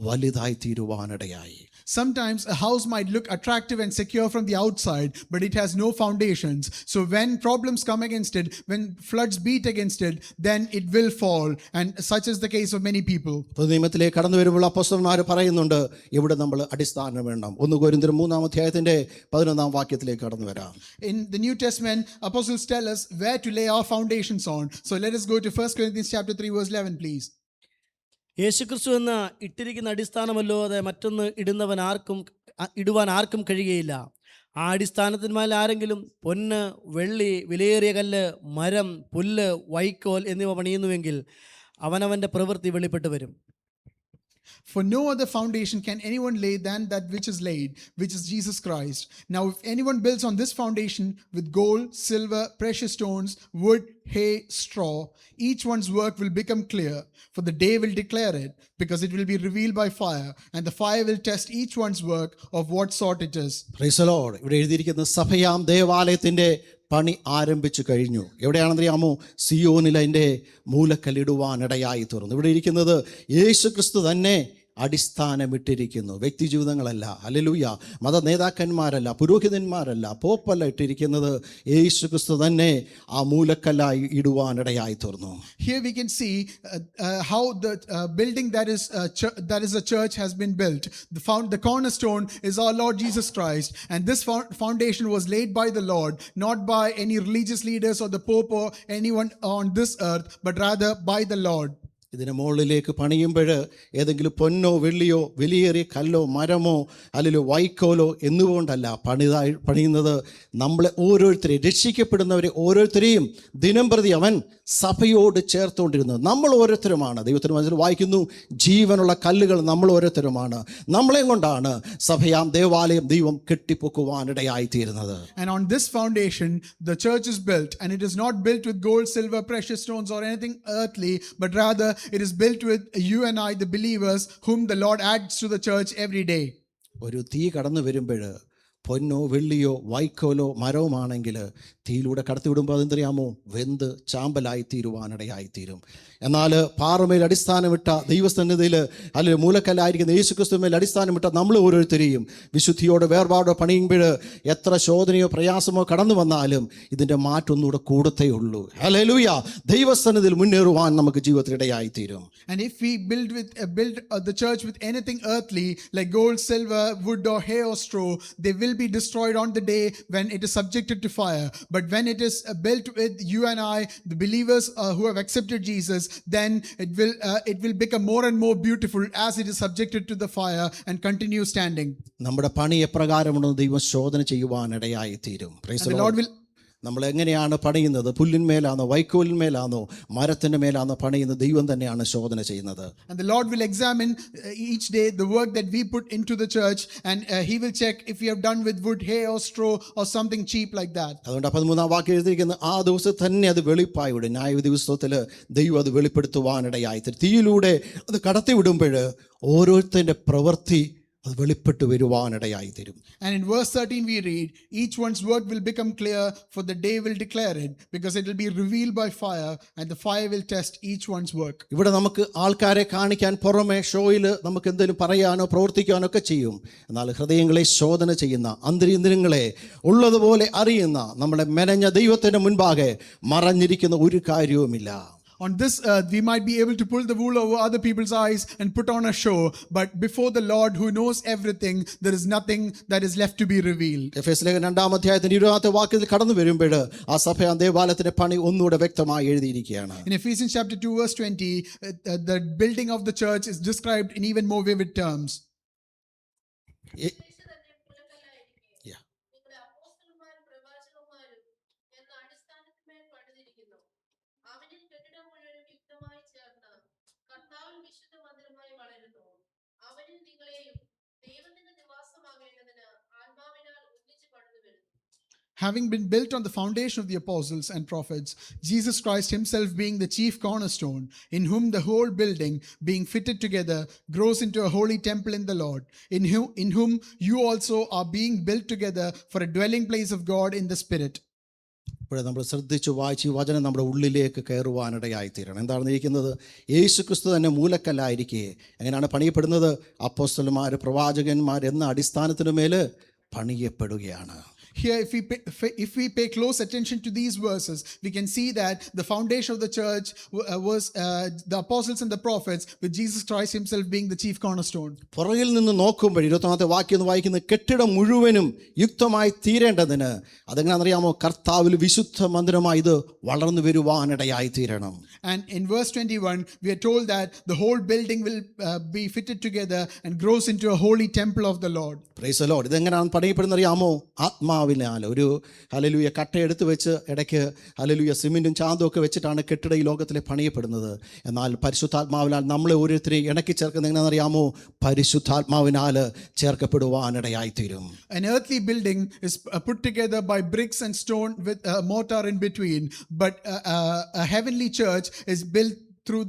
വലുതായി തീരുവാനിടയായി. Sometimes a house might look attractive and secure from the outside, but it has no foundations. So when problems come against it, when floods beat against it, then it will fall. And such is the case of many people. പുതുനിയമത്തിലേക്ക് കടന്നു വരുമ്പോൾ അപ്പോസ്തലന്മാർ പറയുന്നുണ്ട്, ഇവിടെ നമ്മൾ അടിസ്ഥാനം വേണം. 1 കൊരിന്ത്യർ 3-ാം അധ്യായത്തിന്റെ 11-ാം വാക്യത്തിലേക്ക് കടന്നു വരാം. In the New Testament, apostles tell us where to lay our foundations on. So let us go to 1 Corinthians chapter 3 verse 11, please. യേശുക്രിസ്തു എന്ന ഇട്ടിരിക്കുന്ന അടിസ്ഥാനമല്ലോ അത് മറ്റൊന്ന് ഇടുവാൻ ആർക്കും കഴിയുകയില്ല. ആ അടിസ്ഥാനത്തിന്മേൽ ആരെങ്കിലും പൊന്ന്, വെള്ളി, വിലയേറിയ കല്ല്, മരം, പുല്ല്, വൈക്കോൽ എന്നിവ പണിയുന്നുവെങ്കിൽ അവനവൻ്റെ പ്രവൃത്തി വെളിപ്പെട്ടു വരും. For no other foundation can anyone lay than that which is laid, which is Jesus Christ. Now, if anyone builds on this foundation with gold, silver, precious stones, wood, hay, straw, each one's work will become clear, for the day will declare it, because it will be revealed by fire, and the fire will test each one's work of what sort it is. Praise the Lord. ഇവിടെ എഴുതിയിരിക്കുന്ന സഭയാം ദേവാലയത്തിൻ്റെ പണി ആരംഭിച്ചു കഴിഞ്ഞു. എവിടെയാണെന്നറിയാമോ? സിയോനിൽ അതിൻ്റെ മൂലക്കല്ലിടുവാനിടയായി തീർന്നു. ഇവിടെ ഇരിക്കുന്നത് യേശു ക്രിസ്തു തന്നെ അടിസ്ഥാനമിട്ടിരിക്കുന്നു. വ്യക്തി ജീവിതങ്ങളല്ല, ഹല്ലേലൂയ, മത നേതാക്കന്മാരല്ല, പുരോഹിതന്മാരല്ല, പോപ്പല്ല ഇട്ടിരിക്കുന്നത്. യേശു ക്രിസ്തു തന്നെ ആ മൂലക്കല്ലായി ഇടുവാനിടയായി തീർന്നു. Here we can see how the building that is a church has been built. The cornerstone is our Lord Jesus Christ, and this foundation was laid by the Lord, not by any religious leaders or the Pope or anyone on this earth, but rather by the Lord. ഇതിന് മുകളിലേക്ക് പണിയുമ്പോൾ ഏതെങ്കിലും പൊന്നോ വെള്ളിയോ വിലയേറിയ കല്ലോ മരമോ അല്ലെങ്കിൽ വൈക്കോലോ എന്നുകൊണ്ടല്ല പണിയുന്നത്. നമ്മളെ ഓരോരുത്തരെയും, രക്ഷിക്കപ്പെടുന്നവരെ ഓരോരുത്തരെയും ദിനം പ്രതി അവൻ സഭയോട് ചേർത്തുകൊണ്ടിരുന്നത്. നമ്മൾ ഓരോരുത്തരുമാണ്. ദൈവത്തിന് മനസ്സിൽ വായിക്കുന്നു, ജീവനുള്ള കല്ലുകൾ നമ്മൾ ഓരോരുത്തരുമാണ്. നമ്മളെയും കൊണ്ടാണ് സഭയാം ദേവാലയം ദൈവം കെട്ടിപ്പൊക്കുവാനിടയായി തീരുന്നത്. And on this foundation the church is built, and it is not built with gold, silver, precious stones or anything earthly, but rather it is built with you and I, the believers, whom the Lord adds to the church every day. ഒരു തീ കടന്നു വരുമ്പോൾ പൊന്നോ വെള്ളിയോ വൈക്കോലോ മരവുമാണെങ്കിൽ തീയിലൂടെ കടത്തിവിടുമ്പോൾ അതെന്തറിയാമോ? വെന്ത് ചാമ്പലായി തീരുവാനിടയായിത്തീരും. എന്നാൽ പാറമേൽ അടിസ്ഥാനമിട്ട ദൈവസന്നിധിയിൽ അല്ലെങ്കിൽ മൂലക്കല്ലായിരിക്കുന്ന യേശുക്രിസ്തുവിൽ അടിസ്ഥാനമിട്ട നമ്മൾ ഓരോരുത്തരെയും വിശുദ്ധിയോടെ വേർപാടോ പണിയുമ്പോൾ എത്ര ശോധനയോ പ്രയാസമോ കടന്നു വന്നാലും ഇതിൻ്റെ മാറ്റൊന്നുകൂടെ കൂടത്തേ ഉള്ളൂ. ഹല്ലേലൂയ. ദൈവസന്നിധിയിൽ മുന്നേറുവാൻ നമുക്ക് ജീവിതത്തിൽ ഇടയായിത്തീരും. And if we build the church with anything earthly like gold, silver, wood or hay or straw, they will be destroyed on the day when it is subjected to fire. But when it is built with you and I, the believers who have accepted Jesus, then it will become more and more beautiful as it is subjected to the fire and continue standing. നമ്മുടെ പണി എപ്രകാരമുണ്ടെന്ന് ദൈവം ശോധന ചെയ്യുവാനിടയായിത്തീരും. And the Lord will നമ്മൾ എങ്ങനെയാണ് പണിയുന്നത്? പുല്ലിന്മേലാണോ വൈക്കോലിന്മേലാണോ മരത്തിൻ്റെ മേലാണോ പണിയുന്നത്? ദൈവം തന്നെയാണ് ശോധന ചെയ്യുന്നത്. And the Lord will examine each day the work that we put into the church, and he will check if we have done with wood, hay or straw or something cheap like that. അതുകൊണ്ട് 13-ാം വാക്യം എഴുതിയിരിക്കുന്നത് ആ ദിവസം തന്നെ അത് വെളിപ്പായി വിടും. ന്യായവിധി പുസ്തകത്തിൽ ദൈവം അത് വെളിപ്പെടുത്തുവാനിടയായി. തീയിലൂടെ അത് കടത്തിവിടുമ്പോൾ ഓരോരുത്തരുടെ പ്രവൃത്തി അത് വെളിപ്പെട്ടു വരുവാനിടയായി തരും. And in verse 13 we read, each one's work will become clear, for the day will declare it, because it will be revealed by fire, and the fire will test each one's work. ഇവിടെ നമുക്ക് ആൾക്കാരെ കാണിക്കാൻ പുറമെ ഷോയിൽ നമുക്ക് എന്തെങ്കിലും പറയാനോ പ്രവർത്തിക്കാനോ ഒക്കെ ചെയ്യും. എന്നാൽ ഹൃദയങ്ങളെ ശോധന ചെയ്യുന്ന, അന്തരീന്ദ്രിയങ്ങളെ ഉള്ളതുപോലെ അറിയുന്ന, നമ്മളെ മെനഞ്ഞ ദൈവത്തിന് മുൻപാകെ മറഞ്ഞിരിക്കുന്ന ഒരു കാര്യവുമില്ല. On this earth, we might be able to pull the wool over other people's eyes and put on a show, but before the Lord who knows everything, there is nothing that is left to be revealed. എഫെസ്യർ 2-ാം അധ്യായത്തിന്റെ 20-ാമത്തെ വാക്യത്തിൽ കടന്നു വരുമ്പോൾ ആ സഭയാ ദേവാലയത്തിന്റെ പണി ഒന്നുകൂടെ വ്യക്തമായി എഴുതിയിരിക്കുകയാണ്. In Ephesians chapter 2 verse 20, the building of the church is described in even more vivid terms. Having been built on the foundation of the apostles and prophets, Jesus Christ himself being the chief cornerstone, in whom the whole building, being fitted together, grows into a holy temple in the Lord, in whom you also are being built together for a dwelling place of God in the Spirit. ഇപ്പോഴേ നമ്മൾ ശ്രദ്ധിച്ച് വായിച്ച് ഈ വചനം നമ്മുടെ ഉള്ളിലേക്ക് കയറുവാനിടയായി തീരണം. എന്താണ് ഇരിക്കുന്നത്? യേശു ക്രിസ്തു തന്നെ മൂലക്കല്ലായിരിക്കെ എങ്ങനെയാണ് പണിയപ്പെടുന്നത്? അപ്പോസ്തലന്മാർ, പ്രവാചകന്മാർ എന്ന അടിസ്ഥാനത്തിനു മേൽ പണിയപ്പെടുകയാണ്. here, if we pay close attention to these verses, we can see that the foundation of the church was the apostles and the prophets, with Jesus Christ himself being the chief cornerstone. പുറകിൽ നിന്ന് നോക്കുമ്പോൾ 24ാമത്തെ വാക്യം എന്ന് വായിക്കുന്ന കെട്ടിടം മുഴുവനും യുക്തമായി തീരേണ്ടതിന് അതെങ്ങനെയാണെന്നറിയാമോ? കർത്താവിൽ വിശുദ്ധ മന്ദിരമായി ഇത് വളർന്നു വരുവാനിടയായി തീരണം. And in verse 21, we are told that the whole building will be fitted together and grows into a holy temple of the Lord. Price the Lord. ഇതെങ്ങനെയാണ് പണിയപ്പെടുന്നറിയാമോ? ആത്മാവിനാൽ ഒരു ഹല്ലേലൂയ കട്ടയെടുത്ത് വെച്ച് ഇടയ്ക്ക് ഹല്ലേലൂയ സിമെന്റും ചാന്തും ഒക്കെ വെച്ചിട്ടാണ് കെട്ടിട ഈ ലോകത്തിലെ പണിയപ്പെടുന്നത്. എന്നാൽ പരിശുദ്ധാത്മാവിനാൽ നമ്മളെ ഓരോരുത്തരെയും ഇണക്കി ചേർക്കുന്നത് എങ്ങനെയാണെന്നറിയാമോ? പരിശുദ്ധാത്മാവിനാൽ ചേർക്കപ്പെടുവാനിടയായി തീരും. An earthly building is put together by bricks and stone with a mortar in between, but a heavenly church is built through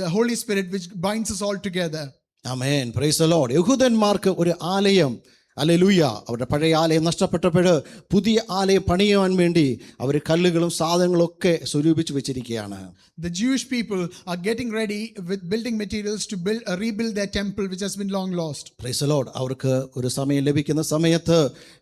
the Holy Spirit, which binds us all together. Amen. Praise the lord. യഹൂദന്മാർക്ക് ഒരു ആലയം, hallelujah, അവരുടെ പഴയ ആലയം നഷ്ടപ്പെട്ടപ്പോൾ പുതിയ ആലയം പണിയുവാൻ വേണ്ടി അവർ കല്ലുകളും സാധനങ്ങളും ഒക്കെ സ്വരൂപിച്ച് വെച്ചിരിക്കുകയാണ്. The Jewish people are getting ready with building materials to rebuild their temple, which has been long lost. Price the Lord. അവർക്ക് ഒരു സമയം ലഭിക്കുന്ന സമയത്ത്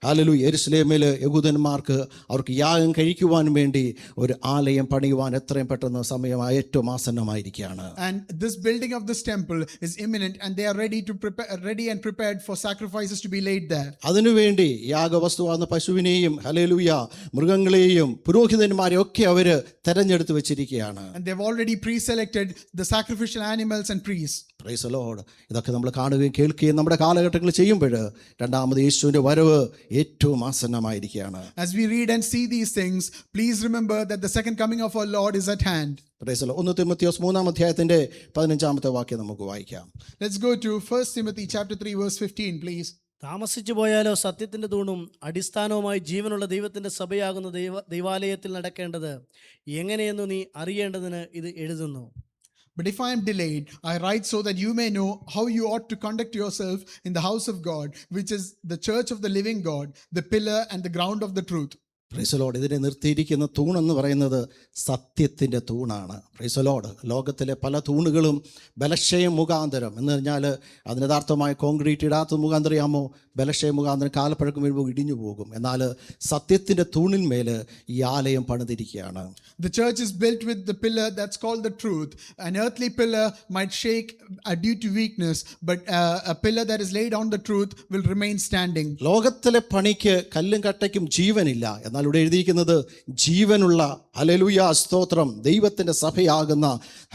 ഹല്ലേലൂയ യെരുശലേമിൽ യഹൂദന്മാർക്ക് അവർക്ക് യാഗം കഴിക്കുവാൻ വേണ്ടി ഒരു ആലയം പണിയുവാൻ എത്രയും പെട്ടെന്ന് സമയം ഏറ്റവും ആസന്നമായിരിക്കുകയാണ്. And this building of this temple is imminent, and they are ready and prepared for sacrifices to be laid there. അതിനുവേണ്ടി യാഗവസ്തുവാകുന്ന പശുവിനെയും ഹല്ലേലൂയ മൃഗങ്ങളെയും പുരോഹിതന്മാരെയും ഒക്കെ അവർ തെരഞ്ഞെടുത്ത് വെച്ചിരിക്കുകയാണ്. And they've already pre-selected the sacrificial animals and priests. Price the Lord. ഇതൊക്കെ നമ്മൾ കാണുകയും കേൾക്കുകയും നമ്മുടെ കാലഘട്ടങ്ങളിൽ ചെയ്യുമ്പോൾ രണ്ടാമത് യേശുവിൻ്റെ വരവ് ഏറ്റവും ആസന്നമായിരിക്കുകയാണ്. As we read and see these things, please remember that the second coming of our Lord is at hand. Price the Lord. 1 തിമോഥെയോസ് 3-ാം അധ്യായത്തിന്റെ 15-ാമത്തെ വാക്യം നമുക്ക് വായിക്കാം. Let's go to 1 Timothy chapter 3 verse 15, please. താമസിച്ചു പോയാലോ സത്യത്തിന്റെ തൂണും അടിസ്ഥാനവുമായി ജീവനുള്ള ദൈവത്തിന്റെ സഭയാകുന്ന ദൈവാലയത്തിൽ നടക്കേണ്ടത് എങ്ങനെയെന്നു നീ അറിയേണ്ടതിന് ഇത് എഴുതുന്നു. But if I am delayed, I write so that you may know how you ought to conduct yourself in the house of God, which is the church of the living God, the pillar and the ground of the truth. Price the Lord. ഇതിനെ നിർത്തിയിരിക്കുന്ന തൂണെന്ന് പറയുന്നത് സത്യത്തിൻ്റെ തൂണാണ്. Price the Lord. ലോകത്തിലെ പല തൂണുകളും ബലക്ഷയം മുഖാന്തരം എന്ന് പറഞ്ഞാൽ അതിന് യഥാർത്ഥമായ കോൺക്രീറ്റ് ഇടാത്ത മുഖാന്തരയാമോ ബലക്ഷയം മുഖാന്തരം കാലപ്പഴക്കം വരുമ്പോൾ ഇടിഞ്ഞു പോകും. എന്നാൽ സത്യത്തിൻ്റെ തൂണിന്മേൽ ഈ ആലയം പണിതിരിക്കുകയാണ്. The church is built with the pillar that's called the truth. An earthly pillar might shake due to weakness, but a pillar that is laid on the truth will remain standing. ലോകത്തിലെ പണിക്ക് കല്ലും കട്ടയ്ക്കും ജീവനില്ല. എന്നാൽ ഇവിടെ എഴുതിയിരിക്കുന്നത് ജീവനുള്ള hallelujah സ്തോത്രം ദൈവത്തിൻ്റെ സഭയാകുന്ന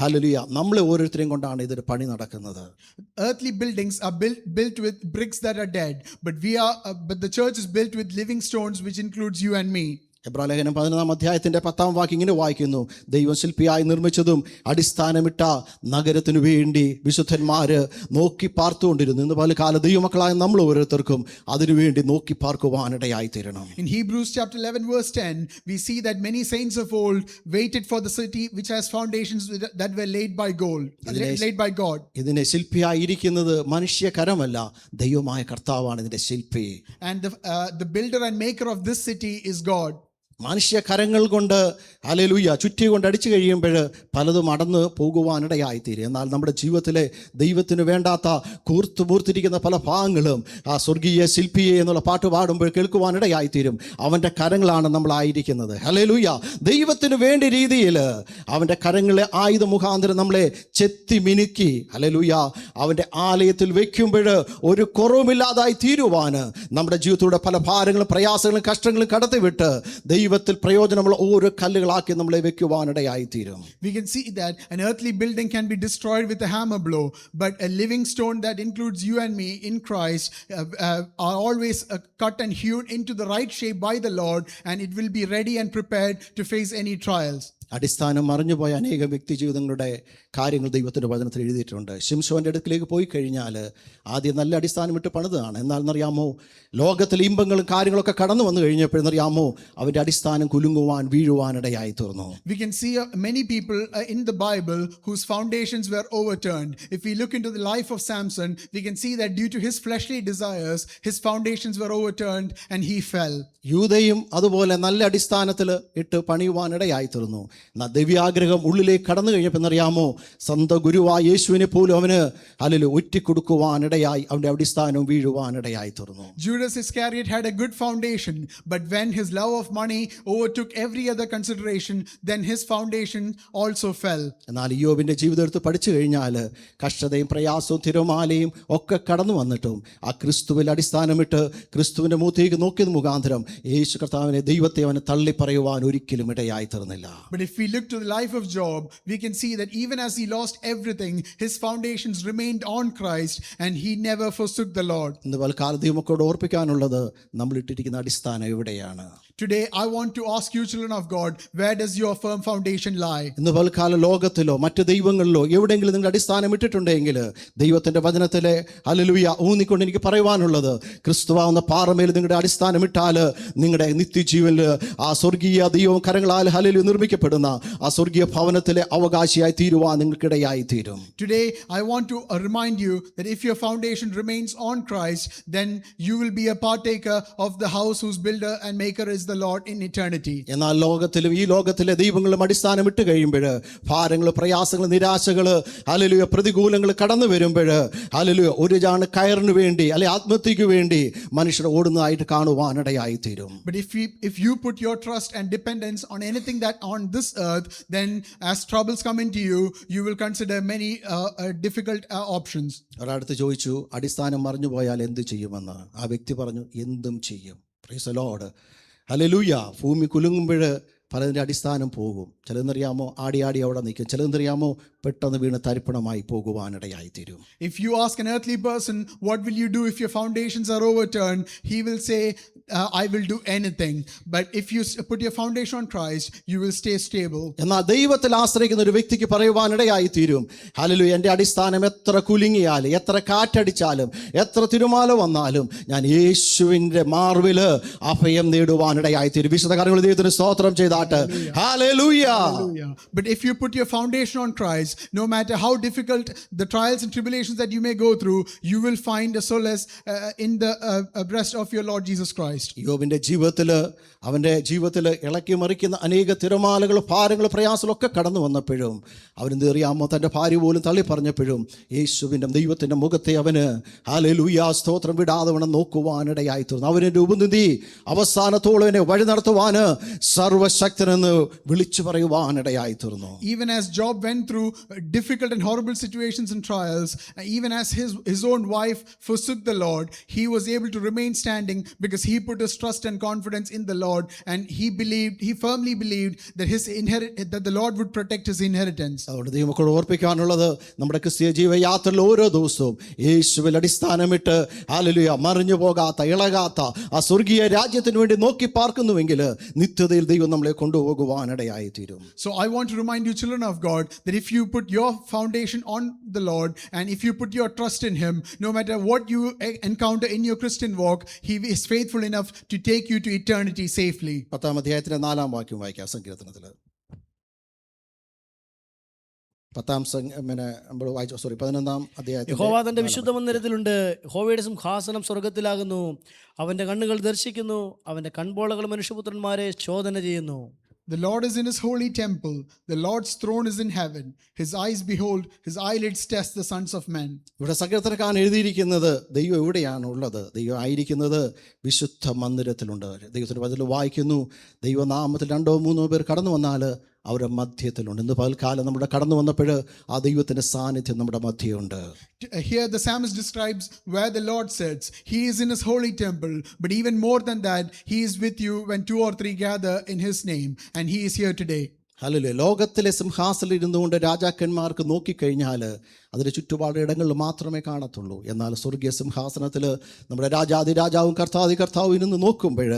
hallelujah നമ്മളെ ഓരോരുത്തരെയും കൊണ്ടാണ് ഇതൊരു പണി നടക്കുന്നത്. Earthly buildings are built with bricks that are dead, but the church is built with living stones, which includes you and me. എബ്രായലേഖനം 11-ാം അധ്യായത്തിന്റെ 10-ാം വാക്യം ഇങ്ങനെ വായിക്കുന്നു: ദൈവം ശില്പിയായി നിർമ്മിച്ചതും അടിസ്ഥാനമിട്ട നഗരത്തിനു വേണ്ടി വിശുദ്ധന്മാര് നോക്കി പാർത്തുകൊണ്ടിരുന്നു. ഇന്ന് പല കാല ദൈവമക്കളായ നമ്മൾ ഓരോരുത്തർക്കും അതിനുവേണ്ടി നോക്കി പാർക്കുവാനിടയായി തീരണം. In Hebrews chapter 11 verse 10, we see that many saints of old waited for the city which has foundations that were laid by God. ഇതിനെ ശില്പിയായിരിക്കുന്നത് മനുഷ്യകരമല്ല, ദൈവമായ കർത്താവാണ് ഇതിന്റെ ശില്പി. And the builder and maker of this city is God. മനുഷ്യകരങ്ങൾ കൊണ്ട് hallelujah ചുറ്റി കൊണ്ട് അടിച്ചു കഴിയുമ്പോൾ പലതും അടന്ന് പോകുവാനിടയായിത്തീരും. എന്നാൽ നമ്മുടെ ജീവിതത്തിലെ ദൈവത്തിന് വേണ്ടാത്ത കൂർത്തുപൂർത്തിരിക്കുന്ന പല ഭാഗങ്ങളും ആ സ്വർഗീയ ശില്പിയെ എന്നുള്ള പാട്ട് പാടുമ്പോൾ കേൾക്കുവാനിടയായിത്തീരും. അവൻ്റെ കരങ്ങളാണ് നമ്മളായിരിക്കുന്നത്. ഹല്ലേലൂയ. ദൈവത്തിന് വേണ്ട രീതിയിൽ അവൻ്റെ കരങ്ങളെ ആയുധ മുഖാന്തരം നമ്മളെ ചെത്തി മിനുക്കി ഹല്ലേലൂയ അവൻ്റെ ആലയത്തിൽ വയ്ക്കുമ്പോൾ ഒരു കുറവുമില്ലാതായി തീരുവാന് നമ്മുടെ ജീവിതത്തിലൂടെ പല ഭാരങ്ങളും പ്രയാസങ്ങളും കഷ്ടങ്ങളും കടത്തിവിട്ട് ദൈവത്തിൽ പ്രയോജനമുള്ള ഓരോ കല്ലുകളാക്കി നമ്മളെ വെക്കുവാനിടയായി തീരും. We can see that an earthly building can be destroyed with a hammer blow, but a living stone that includes you and me in Christ are always cut and hewn into the right shape by the Lord, and it will be ready and prepared to face any trials. അടിസ്ഥാനം മറിഞ്ഞുപോയ അനേകം വ്യക്തി ജീവിതങ്ങളുടെ കാര്യങ്ങൾ ദൈവത്തിൻ്റെ വചനത്തിൽ എഴുതിയിട്ടുണ്ട്. ശിംശോൻ്റെ അടുക്കിലേക്ക് പോയി കഴിഞ്ഞാൽ ആദ്യം നല്ല അടിസ്ഥാനം ഇട്ട് പണിതാണ്. എന്നാലെന്നറിയാമോ ലോകത്തിലെ ഇമ്പങ്ങളും കാര്യങ്ങളൊക്കെ കടന്നു വന്നു കഴിഞ്ഞപ്പോഴെന്നറിയാമോ അവൻ്റെ അടിസ്ഥാനം കുലുങ്ങുവാൻ വീഴുവാനിടയായി തീർന്നു. We can see many people in the Bible whose foundations were overturned. If we look into the life of Samson, we can see that due to his fleshly desires, his foundations were overturned and he fell. യൂദയും അതുപോലെ നല്ല അടിസ്ഥാനത്തിൽ ഇട്ട് പണിയുവാനിടയായി തീർന്നു. എന്നാൽ ദൈവ്യാഗ്രഹം ഉള്ളിലേക്ക് കടന്നു കഴിഞ്ഞപ്പോൾ എന്നറിയാമോ, സ്വന്തം ഗുരുവായ യേശുവിനെ പോലും അവന് ഒറ്റിക്കൊടുക്കുവാനിടയായി, അവൻ്റെ അടിസ്ഥാനവും വീഴുവാനിടയായി തീർന്നു. Judas Iscariot had a good foundation, but when his love of money overtook every other consideration, then his foundation also fell. എന്നാൽ ഇയ്യോബിൻ്റെ ജീവിതം എടുത്ത് പഠിച്ചു കഴിഞ്ഞാൽ കഷ്ടതയും പ്രയാസവും തിരമാലയും ഒക്കെ കടന്നു വന്നിട്ടും ആ ക്രിസ്തുവിൽ അടിസ്ഥാനമിട്ട് ക്രിസ്തുവിൻ്റെ മുഖത്തേക്ക് നോക്കിയത് മുഖാന്തരം യേശു കർത്താവിനെ, ദൈവത്തെ അവന് തള്ളിപ്പറയുവാൻ ഒരിക്കലും ഇടയായി തീർന്നില്ല. But if we look to the life of Job, we can see that even as he lost everything, his foundations remained on Christ and he never forsook the Lord. ഇന്ന് പൽക്കാലം ദൈവമക്കളോട് ഓർപ്പിക്കാനുള്ളത്, നമ്മൾ ഇട്ടിരിക്കുന്ന അടിസ്ഥാനം എവിടെയാണ്? Today, I want to ask you, children of God, where does your firm foundation lie? ഇന്ന് പൽക്കാല ലോകത്തിലോ മറ്റ് ദൈവങ്ങളിലോ എവിടെയെങ്കിലും നിങ്ങൾ അടിസ്ഥാനം ഇട്ടിട്ടുണ്ടെങ്കിൽ ദൈവത്തിൻ്റെ വചനത്തിലെ ഹല്ലേലൂയ ഊന്നിക്കൊണ്ട് എനിക്ക് പറയുവാനുള്ളത്, ക്രിസ്തുവാകുന്ന പാറമേൽ നിങ്ങളുടെ അടിസ്ഥാനം ഇട്ടാൽ നിങ്ങളുടെ നിത്യജീവനിൽ ആ സ്വർഗീയ ദൈവം കരങ്ങളാൽ ഹല്ലേലൂയ നിർമ്മിക്കപ്പെടുന്ന ആ സ്വർഗീയ ഭവനത്തിലെ അവകാശിയായി തീരുവാൻ നിങ്ങൾക്കിടയായി തീരും. Today, I want to remind you that if your foundation remains on Christ, then you will be a partaker of the house whose builder and maker is the Lord in eternity. എന്നാൽ ലോകത്തിലും ഈ ലോകത്തിലെ ദൈവങ്ങളും അടിസ്ഥാനം ഇട്ട് കഴിയുമ്പോൾ ഭാരങ്ങൾ, പ്രയാസങ്ങൾ, നിരാശകൾ, hallelujah പ്രതികൂലങ്ങൾ കടന്നു വരുമ്പോൾ ഹല്ലേലൂയ ഒരു ജാണ് കയറിന് വേണ്ടി അല്ലെ ആത്മഹത്യക്ക് വേണ്ടി മനുഷ്യർ ഓടുന്നതായിട്ട് കാണുവാനിടയായി തീരും. But if you put your trust and dependence on anything that on this earth, then as troubles come into you, you will consider many difficult options. ഒരാടുത്ത് ചോദിച്ചു, അടിസ്ഥാനം മറിഞ്ഞു പോയാൽ എന്ത് ചെയ്യുമെന്ന്. ആ വ്യക്തി പറഞ്ഞു, എന്തും ചെയ്യും. Price the lord. ഹല്ലേലൂയ. ഭൂമി കുലുങ്ങുമ്പോൾ പലതിൻ്റെ അടിസ്ഥാനം പോകും. ചിലതെന്നറിയാമോ, ആടി അവിടെ നിൽക്കും. ചിലതെന്നറിയാമോ, പെട്ടെന്ന് വീണ് തരിപ്പണമായി പോകുവാനിടയായി തീരും. If you ask an earthly person, what will you do if your foundations are overturned? He will say, I will do anything. But if you put your foundation on Christ, you will stay stable. എന്നാൽ ദൈവത്തിൽ ആശ്രയിക്കുന്ന ഒരു വ്യക്തിക്ക് പറയുവാനിടയായി തീരും, hallelujah, എൻ്റെ അടിസ്ഥാനം എത്ര കുലുങ്ങിയാലും, എത്ര കാറ്റടിച്ചാലും, എത്ര തിരുമാല വന്നാലും ഞാൻ യേശുവിൻ്റെ മാർവിൽ അഭയം നേടുവാനിടയായി തീരും. വിശുദ്ധ കാര്യങ്ങൾ ദൈവത്തിന് സ്തോത്രം ചെയ്താട്ട്. Hallelujah. But if you put your foundation on Christ, no matter how difficult the trials and tribulations that you may go through, you will find a solace in the breast of your Lord Jesus Christ. യോബിൻ്റെ ജീവിതത്തിൽ, അവൻ്റെ ജീവിതത്തിൽ ഇളക്കി മറിക്കുന്ന അനേക തിരമാലകൾ, ഭാരങ്ങൾ, പ്രയാസങ്ങളൊക്കെ കടന്നു വന്നപ്പോഴും അവനെന്ത് അറിയാമോ, തൻ്റെ ഭാര്യ പോലും തള്ളി പറഞ്ഞപ്പോഴും യേശുവിൻ്റെ ദൈവത്തിൻ്റെ മുഖത്തെ അവന് ഹല്ലേലൂയ സ്തോത്രം വിടാതെ വേണം നോക്കുവാനിടയായി തീർന്നു. അവൻ്റെ ഉപനിധി അവസാനത്തോളം എന്നെ വഴി നടത്തുവാന് സർവശക്തനെന്ന് വിളിച്ചു പറയുവാനിടയായി തീർന്നു. Even as Job went through difficult and horrible situations and trials, even as his own wife forsook the Lord, he was able to remain standing because he put his trust and confidence in the Lord, and he firmly believed that the Lord would protect his inheritance. അതുകൊണ്ട് ദൈവമക്കളോട് ഓർപ്പിക്കാനുള്ളത്, നമ്മുടെ ക്രിസ്തീയ ജീവിതയാത്രയിൽ ഓരോ ദിവസവും യേശുവിൽ അടിസ്ഥാനമിട്ട് hallelujah മറിഞ്ഞു പോകാത്ത, ഇളകാത്ത ആ സ്വർഗീയ രാജ്യത്തിന് വേണ്ടി നോക്കി പാർക്കുന്നുവെങ്കിൽ നിത്യതയിൽ ദൈവം നമ്മളെ കൊണ്ടുപോകുവാനിടയായി തീരും. So I want to remind you, children of God, that if you put your foundation on the Lord and if you put your trust in Him, no matter what you encounter in your Christian walk, He is faithful enough to take you to eternity safely. 10-ാം അധ്യായത്തിലെ 4-ാം വാക്യം വായിക്കാം. സങ്കീർത്തനത്തിൽ 11-ാം അധ്യായത്തിൽ, യഹോവ തന്റെ വിശുദ്ധ മന്ദിരത്തിലുണ്ട്. യഹോവയുടെ സിംഹാസനം സ്വർഗ്ഗത്തിലാകുന്നു. അവന്റെ കണ്ണുകൾ ദർശിക്കുന്നു. അവന്റെ കൺപോളകൾ മനുഷ്യപുത്രന്മാരെ ശോധന ചെയ്യുന്നു. The Lord is in His holy temple. The Lord's throne is in heaven. His eyes behold, His eyelids test the sons of men. ഇവിടെ സങ്കീർത്തനക്കാരൻ എഴുതിയിരിക്കുന്നത്, ദൈവം എവിടെയാണ് ഉള്ളത്? ദൈവം ആയിരിക്കുന്നത് വിശുദ്ധ മന്ദിരത്തിലുണ്ട്. ദൈവത്തിൻ്റെ വചനം വായിക്കുന്നു, ദൈവനാമത്തിൽ 2-3 പേർ കടന്നു വന്നാൽ അവരുടെ മധ്യത്തിലുണ്ട്. ഇന്ന് പകൽക്കാലം നമ്മുടെ കടന്നു വന്നപ്പോൾ ആ ദൈവത്തിൻ്റെ സാന്നിധ്യം നമ്മുടെ മധ്യമുണ്ട്. Here the psalmist describes where the Lord sits. He is in His holy temple, but even more than that, He is with you when 2 or 3 gather in His name, and He is here today. Hallelujah. ലോകത്തിലെ സിംഹാസനത്തിൽ ഇരുന്നുകൊണ്ട് രാജാക്കന്മാർക്ക് നോക്കിക്കഴിഞ്ഞാൽ അതിന് ചുറ്റുപാട് ഇടങ്ങളിൽ മാത്രമേ കാണത്തുള്ളൂ. എന്നാൽ സ്വർഗീയ സിംഹാസനത്തിൽ നമ്മുടെ രാജാവും കർത്താവും ഇരുന്ന് നോക്കുമ്പോൾ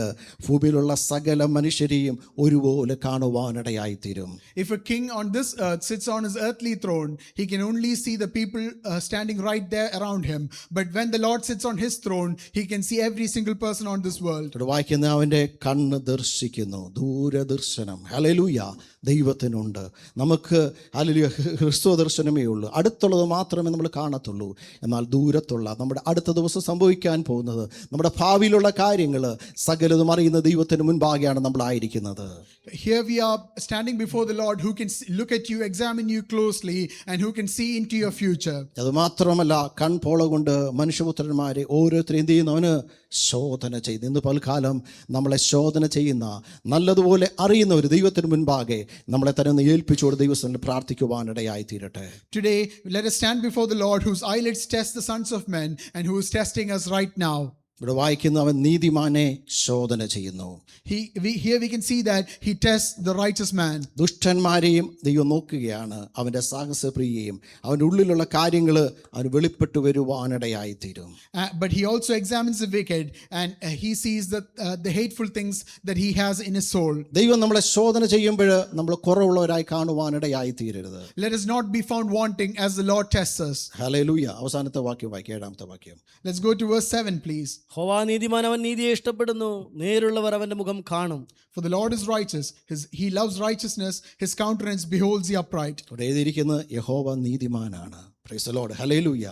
ഭൂമിയിലുള്ള സകല മനുഷ്യരെയും ഒരുപോലെ കാണുവാനിടയായിത്തീരും. If a king on this earth sits on his earthly throne, he can only see the people standing right there around him. But when the Lord sits on His throne, He can see every single person on this world. വായിക്കുന്ന അവൻ്റെ കണ്ണ് ദർശിക്കുന്നു, ദൂരദർശനം. Hallelujah. ദൈവത്തിനുണ്ട്. നമുക്ക് hallelujah ക്രിസ്തു ദർശനമേ ഉള്ളൂ. അടുത്തുള്ള അടുത്തുള്ളത് മാത്രമേ നമ്മൾ കാണത്തുള്ളൂ. എന്നാൽ ദൂരത്തുള്ള നമ്മുടെ അടുത്ത ദിവസം സംഭവിക്കാൻ പോകുന്നത്, നമ്മുടെ ഭാവിയിലുള്ള കാര്യങ്ങൾ സകലതും അറിയുന്ന ദൈവത്തിന് മുൻപാകെയാണ് നമ്മളായിരിക്കുന്നത്. Here we are standing before the Lord, who can look at you, examine you closely, and who can see into your future. അതുമാത്രമല്ല, കൺപോള കൊണ്ട് മനുഷ്യപുത്രന്മാരെ ഓരോരുത്തരും എന്ത് ചെയ്യുന്നവന് ശോധന ചെയ്ത്, ഇന്ന് പൽക്കാലം നമ്മളെ ശോധന ചെയ്യുന്ന, നല്ലതുപോലെ അറിയുന്ന ഒരു ദൈവത്തിന് മുൻപാകെ നമ്മളെ തന്നെ ഒന്ന് ഏൽപ്പിച്ചുകൊണ്ട് ദൈവത്തിൽ പ്രാർത്ഥിക്കുവാനിടയായി തീരട്ടെ. Today, let us stand before the Lord, whose eyelids test the sons of men, and who is testing us right now. ഇവിടെ വായിക്കുന്ന അവൻ നീതിമാനെ ശോധന ചെയ്യുന്നു. Here we can see that he tests the righteous man. ദുഷ്ടന്മാരെയും ദൈവം നോക്കുകയാണ്, അവൻ്റെ സാഹസപ്രിയയും അവൻ്റെ ഉള്ളിലുള്ള കാര്യങ്ങൾ അവന് വെളിപ്പെട്ടു വരുവാനിടയായി തീരും. But he also examines the wicked, and he sees the hateful things that he has in his soul. ദൈവം നമ്മളെ ശോധന ചെയ്യുമ്പോൾ നമ്മൾ കുറവുള്ളവരായി കാണുവാനിടയായി തീരരുത്. Let us not be found wanting as the Lord tests us. Hallelujah. അവസാനത്തെ വാക്യം വായിക്കുക, 7ാമത്തെ വാക്യം. Let's go to verse 7, please. യഹോവ നീതിമാൻ, അവൻ നീതിയെ ഇഷ്ടപ്പെടുന്നു, നേരുള്ളവർ അവന്റെ മുഖം കാണും. For the Lord is righteous, he loves righteousness, his countenance beholds the upright. ഇവിടെ എഴുതിയിരിക്കുന്നത് യഹോവ നീതിമാനാണ്. Praise the lord. ഹല്ലേലൂയ.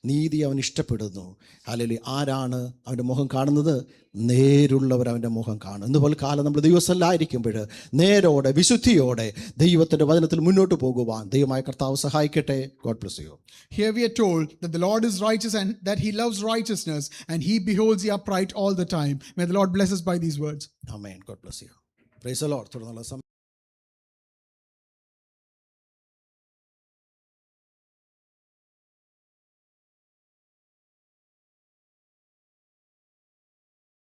നീതി അവൻ ഇഷ്ടപ്പെടുന്നു. ഹല്ലേലൂയ. ആരാണ് അവൻ്റെ മുഖം കാണുന്നത്? നേരുള്ളവർ അവൻ്റെ മുഖം കാണും. ഇന്നുപോലെ കാലം നമ്മൾ ദൈവസ്ഥലായിരിക്കുമ്പോൾ നേരോടെ വിശുദ്ധിയോടെ ദൈവത്തിൻ്റെ വചനത്തിൽ മുന്നോട്ട് പോകുവാൻ ദൈവമായ കർത്താവ് സഹായിക്കട്ടെ. God bless you. Here we are told that the Lord is righteous and that he loves righteousness, and he beholds the upright all the time. May the Lord bless us by these words. Amen. God bless you. Price the Lord. തുടർന്നുള്ള